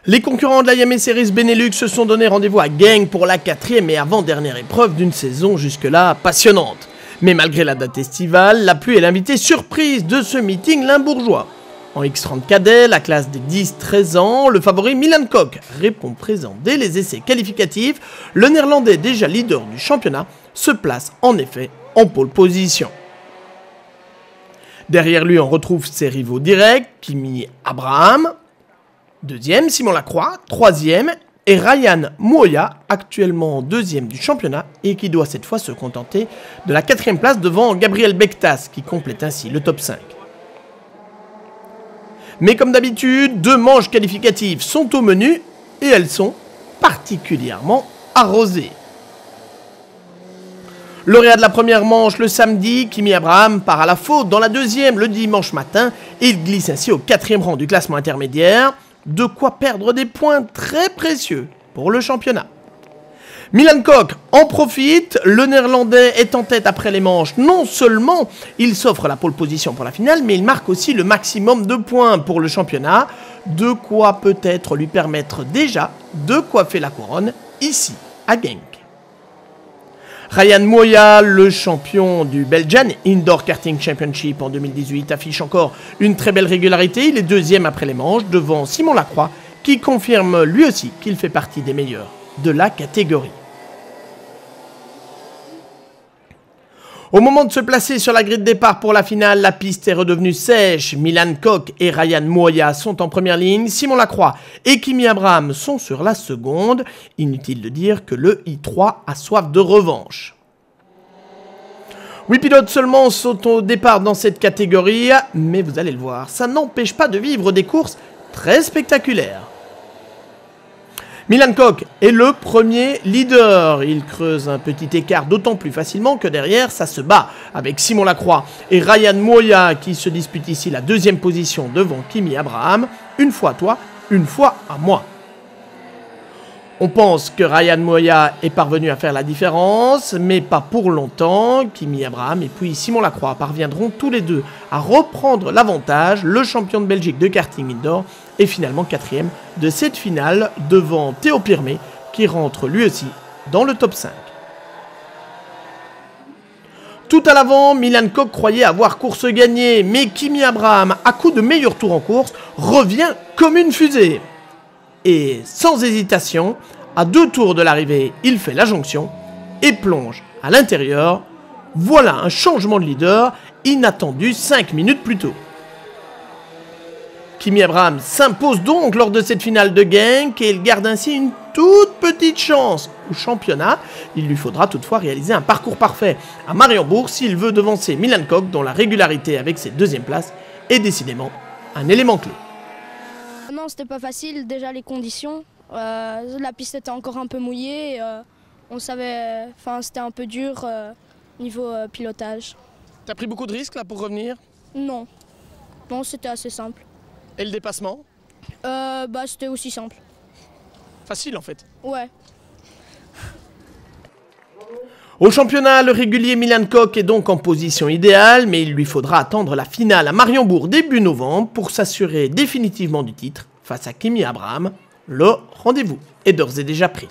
Les concurrents de la Yame Series Benelux se sont donné rendez-vous à Genk pour la 4e et avant-dernière épreuve d'une saison jusque-là passionnante. Mais malgré la date estivale, la pluie est l'invité surprise de ce meeting limbourgeois. En X30 cadet, la classe des 10-13 ans, le favori Milan Kok répond présent dès les essais qualificatifs. Le néerlandais, déjà leader du championnat, se place en effet en pole position. Derrière lui, on retrouve ses rivaux directs, Kimi Abraham, deuxième, Simon Lacroix, troisième, et Ryan Mouoya, actuellement deuxième du championnat, et qui doit cette fois se contenter de la 4e place devant Gabriel Bektas, qui complète ainsi le top 5. Mais comme d'habitude, 2 manches qualificatives sont au menu, et elles sont particulièrement arrosées. Lauréat de la première manche le samedi, Kimi Abraham part à la faute dans la deuxième le dimanche matin, et il glisse ainsi au 4e rang du classement intermédiaire. De quoi perdre des points très précieux pour le championnat. Milan Kok en profite, le néerlandais est en tête après les manches. Non seulement il s'offre la pole position pour la finale, mais il marque aussi le maximum de points pour le championnat. De quoi peut-être lui permettre déjà de coiffer la couronne ici à Genk. Ryan Mouoya, le champion du Belgian Indoor Karting Championship en 2018, affiche encore une très belle régularité. Il est deuxième après les manches devant Simon Lacroix qui confirme lui aussi qu'il fait partie des meilleurs de la catégorie. Au moment de se placer sur la grille de départ pour la finale, la piste est redevenue sèche. Milan Kok et Ryan Mouoya sont en première ligne. Simon Lacroix et Kimi Abraham sont sur la seconde. Inutile de dire que le I3 a soif de revanche. 8 pilotes seulement sont au départ dans cette catégorie, mais vous allez le voir, ça n'empêche pas de vivre des courses très spectaculaires. Milan Kok est le premier leader. Il creuse un petit écart d'autant plus facilement que derrière, ça se bat avec Simon Lacroix et Ryan Mouoya qui se disputent ici la 2e position devant Kimi Abraham. Une fois à toi, une fois à moi. On pense que Ryan Mouoya est parvenu à faire la différence, mais pas pour longtemps. Kimi Abraham et puis Simon Lacroix parviendront tous les deux à reprendre l'avantage. Le champion de Belgique de karting indoor est finalement 4e de cette finale devant Théo Pirmet qui rentre lui aussi dans le top 5. Tout à l'avant, Milan Kok croyait avoir course gagnée, mais Kimi Abraham, à coup de meilleur tour en course, revient comme une fusée. Et sans hésitation, à 2 tours de l'arrivée, il fait la jonction et plonge à l'intérieur. Voilà un changement de leader inattendu 5 minutes plus tôt. Kimi Abraham s'impose donc lors de cette finale de Genk et il garde ainsi une toute petite chance au championnat. Il lui faudra toutefois réaliser un parcours parfait à Mariembourg s'il veut devancer Milan Kok dont la régularité avec ses 2e places est décidément un élément clé. Non, c'était pas facile, déjà les conditions, la piste était encore un peu mouillée, on savait, c'était un peu dur niveau pilotage. T'as pris beaucoup de risques là pour revenir? Non, c'était assez simple. Et le dépassement? C'était aussi simple. Facile en fait. Ouais. Au championnat, le régulier Milan Kok est donc en position idéale, mais il lui faudra attendre la finale à Mariembourg début novembre pour s'assurer définitivement du titre face à Kimi Abraham. Le rendez-vous est d'ores et déjà pris.